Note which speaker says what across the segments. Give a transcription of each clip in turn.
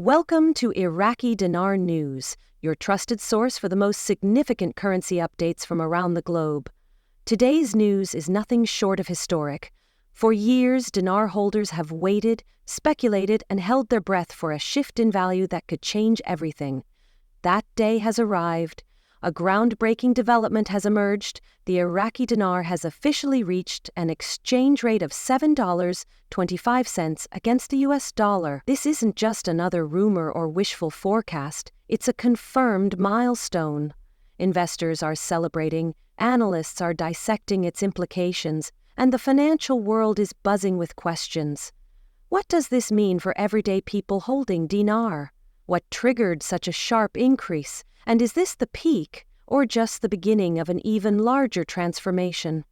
Speaker 1: Welcome to Iraqi Dinar News, your trusted source for the most significant currency updates from around the globe. Today's news is nothing short of historic. For years, dinar holders have waited, speculated, and held their breath for a shift in value that could change everything. That day has arrived. A groundbreaking development has emerged. The Iraqi dinar has officially reached an exchange rate of $7.25 against the US dollar. This isn't just another rumor or wishful forecast. It's a confirmed milestone. Investors are celebrating, analysts are dissecting its implications, and the financial world is buzzing with questions. What does this mean for everyday people holding dinar? What triggered such a sharp increase? And is this the peak, or just the beginning of an even larger transformation?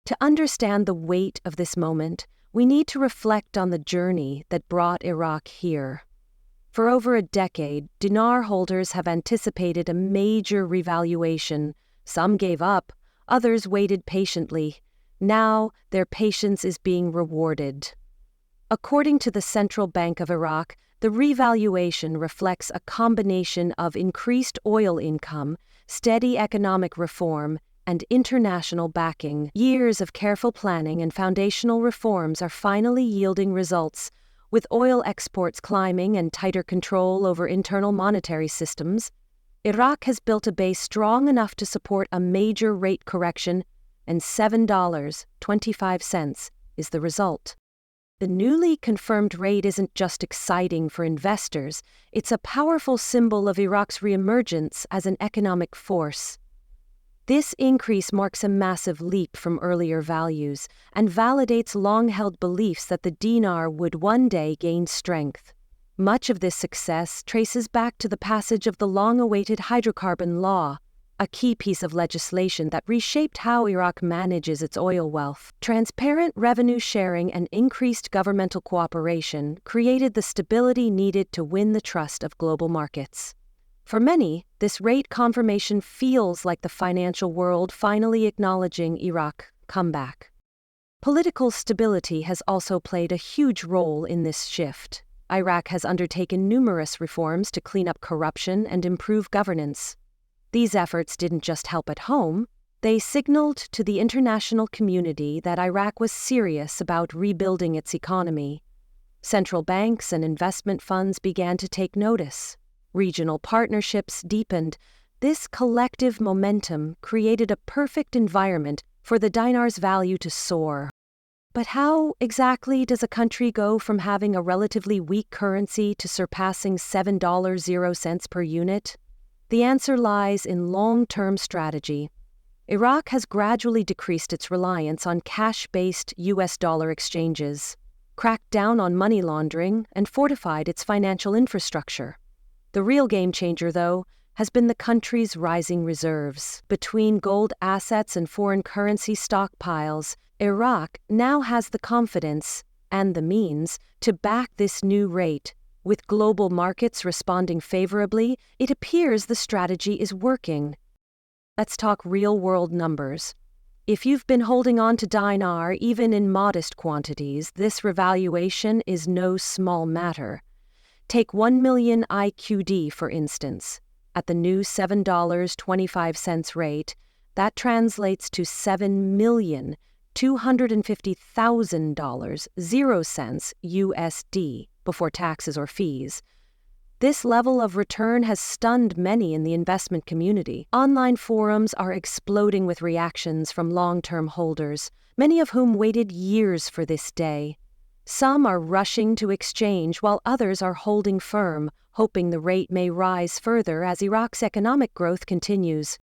Speaker 1: To understand the weight of this moment, we need to reflect on the journey that brought Iraq here. For over a decade, dinar holders have anticipated a major revaluation. Some gave up, others waited patiently. Now, their patience is being rewarded. According to the Central Bank of Iraq, the revaluation reflects a combination of increased oil income, steady economic reform, and international backing. Years of careful planning and foundational reforms are finally yielding results. With oil exports climbing and tighter control over internal monetary systems, Iraq has built a base strong enough to support a major rate correction, and $7.25 is the result. The newly confirmed rate isn't just exciting for investors, it's a powerful symbol of Iraq's reemergence as an economic force. This increase marks a massive leap from earlier values and validates long-held beliefs that the dinar would one day gain strength. Much of this success traces back to the passage of the long-awaited hydrocarbon law, a key piece of legislation that reshaped how Iraq manages its oil wealth. Transparent revenue sharing and increased governmental cooperation created the stability needed to win the trust of global markets. For many, this rate confirmation feels like the financial world finally acknowledging Iraq's comeback. Political stability has also played a huge role in this shift. Iraq has undertaken numerous reforms to clean up corruption and improve governance. These efforts didn't just help at home, they signaled to the international community that Iraq was serious about rebuilding its economy. Central banks and investment funds began to take notice. Regional partnerships deepened. This collective momentum created a perfect environment for the dinar's value to soar. But how exactly does a country go from having a relatively weak currency to surpassing $7.00 per unit? The answer lies in long-term strategy. Iraq has gradually decreased its reliance on cash-based US dollar exchanges, cracked down on money laundering, and fortified its financial infrastructure. The real game-changer, though, has been the country's rising reserves. Between gold assets and foreign currency stockpiles, Iraq now has the confidence and the means to back this new rate. With global markets responding favorably, it appears the strategy is working. Let's talk real-world numbers. If you've been holding on to dinar even in modest quantities, this revaluation is no small matter. Take 1 million IQD, for instance. At the new $7.25 rate, that translates to $7,250,000, 0 cents USD. Before taxes or fees. This level of return has stunned many in the investment community. Online forums are exploding with reactions from long-term holders, many of whom waited years for this day. Some are rushing to exchange while others are holding firm, hoping the rate may rise further as Iraq's economic growth continues.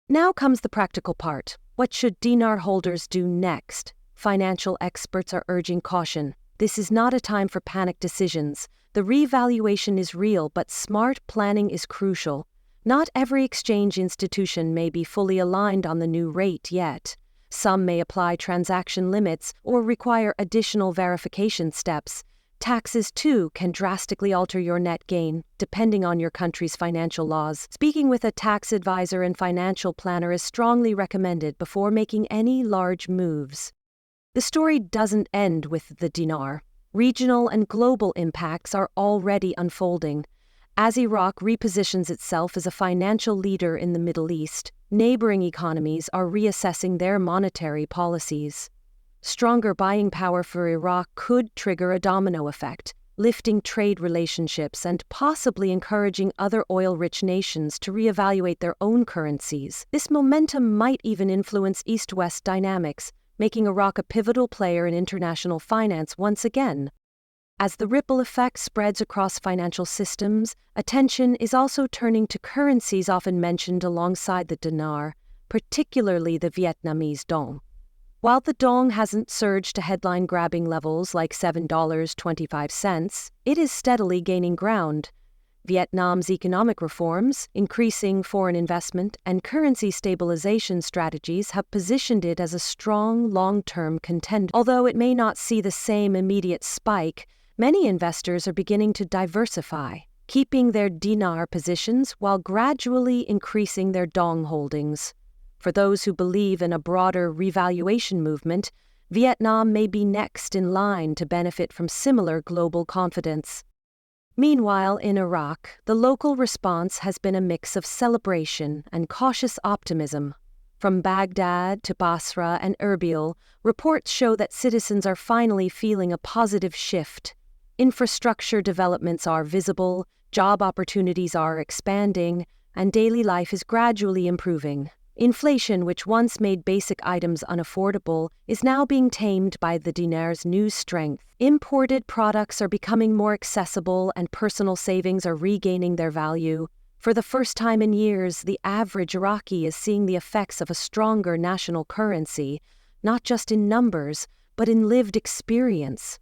Speaker 1: Now comes the practical part. What should dinar holders do next? Financial experts are urging caution. This is not a time for panic decisions. The revaluation is real, but smart planning is crucial. Not every exchange institution may be fully aligned on the new rate yet. Some may apply transaction limits or require additional verification steps. Taxes, too, can drastically alter your net gain, depending on your country's financial laws. Speaking with a tax advisor and financial planner is strongly recommended before making any large moves. The story doesn't end with the dinar. Regional and global impacts are already unfolding. As Iraq repositions itself as a financial leader in the Middle East, neighboring economies are reassessing their monetary policies. Stronger buying power for Iraq could trigger a domino effect, lifting trade relationships and possibly encouraging other oil-rich nations to reevaluate their own currencies. This momentum might even influence East-West dynamics, making Iraq a pivotal player in international finance once again. As the ripple effect spreads across financial systems, attention is also turning to currencies often mentioned alongside the dinar, particularly the Vietnamese Dong. While the Dong hasn't surged to headline-grabbing levels like $7.25, it is steadily gaining ground. Vietnam's economic reforms, increasing foreign investment, and currency stabilization strategies have positioned it as a strong, long-term contender. Although it may not see the same immediate spike, many investors are beginning to diversify, keeping their dinar positions while gradually increasing their Dong holdings. For those who believe in a broader revaluation movement, Vietnam may be next in line to benefit from similar global confidence. Meanwhile, in Iraq, the local response has been a mix of celebration and cautious optimism. From Baghdad to Basra and Erbil, reports show that citizens are finally feeling a positive shift. Infrastructure developments are visible, job opportunities are expanding, and daily life is gradually improving. Inflation, which once made basic items unaffordable, is now being tamed by the dinar's new strength. Imported products are becoming more accessible and personal savings are regaining their value. For the first time in years, the average Iraqi is seeing the effects of a stronger national currency, not just in numbers, but in lived experience.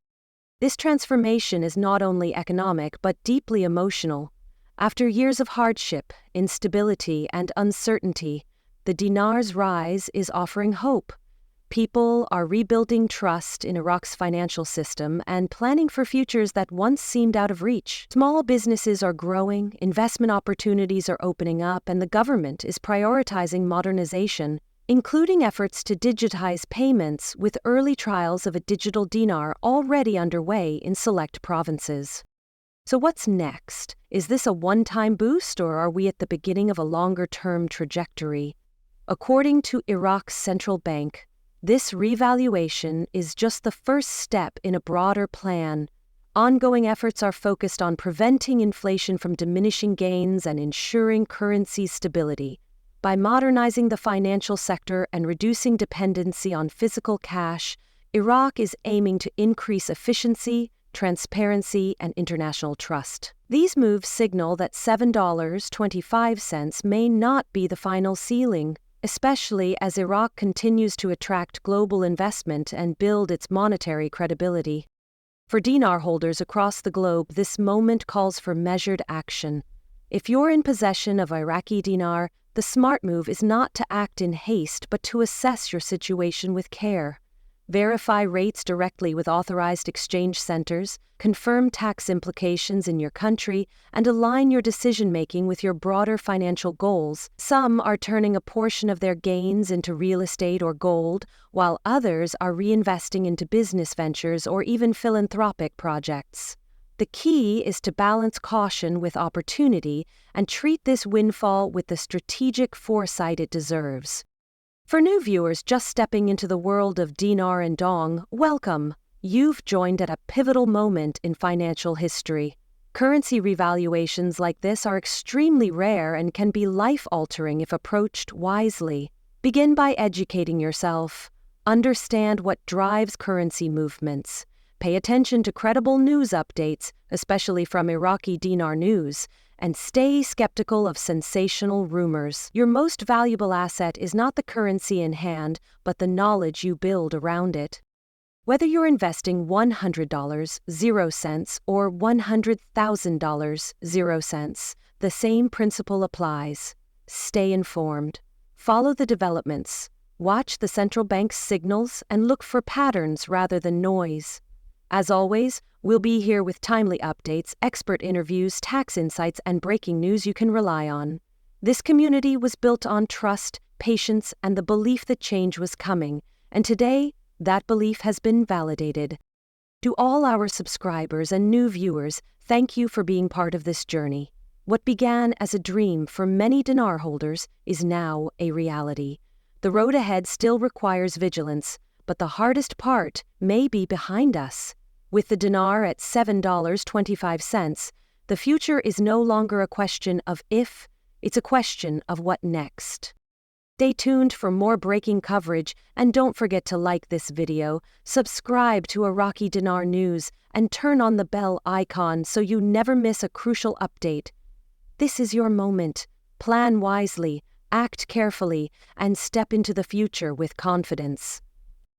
Speaker 1: This transformation is not only economic, but deeply emotional. After years of hardship, instability, and uncertainty, the dinar's rise is offering hope. People are rebuilding trust in Iraq's financial system and planning for futures that once seemed out of reach. Small businesses are growing, investment opportunities are opening up, and the government is prioritizing modernization, including efforts to digitize payments, with early trials of a digital dinar already underway in select provinces. So what's next? Is this a one-time boost, or are we at the beginning of a longer-term trajectory? According to Iraq's central bank, this revaluation is just the first step in a broader plan. Ongoing efforts are focused on preventing inflation from diminishing gains and ensuring currency stability. By modernizing the financial sector and reducing dependency on physical cash, Iraq is aiming to increase efficiency, transparency, and international trust. These moves signal that $7.25 may not be the final ceiling, especially as Iraq continues to attract global investment and build its monetary credibility. For dinar holders across the globe, this moment calls for measured action. If you're in possession of Iraqi dinar, the smart move is not to act in haste, but to assess your situation with care. Verify rates directly with authorized exchange centers, confirm tax implications in your country, and align your decision-making with your broader financial goals. Some are turning a portion of their gains into real estate or gold, while others are reinvesting into business ventures or even philanthropic projects. The key is to balance caution with opportunity and treat this windfall with the strategic foresight it deserves. For new viewers just stepping into the world of dinar and dong, welcome. You've joined at a pivotal moment in financial history. Currency revaluations like this are extremely rare and can be life-altering if approached wisely. Begin by educating yourself. Understand what drives currency movements. Pay attention to credible news updates, especially from Iraqi Dinar News, and stay skeptical of sensational rumors. Your most valuable asset is not the currency in hand, but the knowledge you build around it. Whether you're investing $100, 0 cents, or $100,000, 0 cents, the same principle applies. Stay informed. Follow the developments. Watch the central bank's signals and look for patterns rather than noise. As always, we'll be here with timely updates, expert interviews, tax insights, and breaking news you can rely on. This community was built on trust, patience, and the belief that change was coming, and today, that belief has been validated. To all our subscribers and new viewers, thank you for being part of this journey. What began as a dream for many dinar holders is now a reality. The road ahead still requires vigilance, but the hardest part may be behind us. With the dinar at $7.25, the future is no longer a question of if, it's a question of what next. Stay tuned for more breaking coverage, and don't forget to like this video, subscribe to Iraqi Dinar News, and turn on the bell icon so you never miss a crucial update. This is your moment. Plan wisely, act carefully, and step into the future with confidence.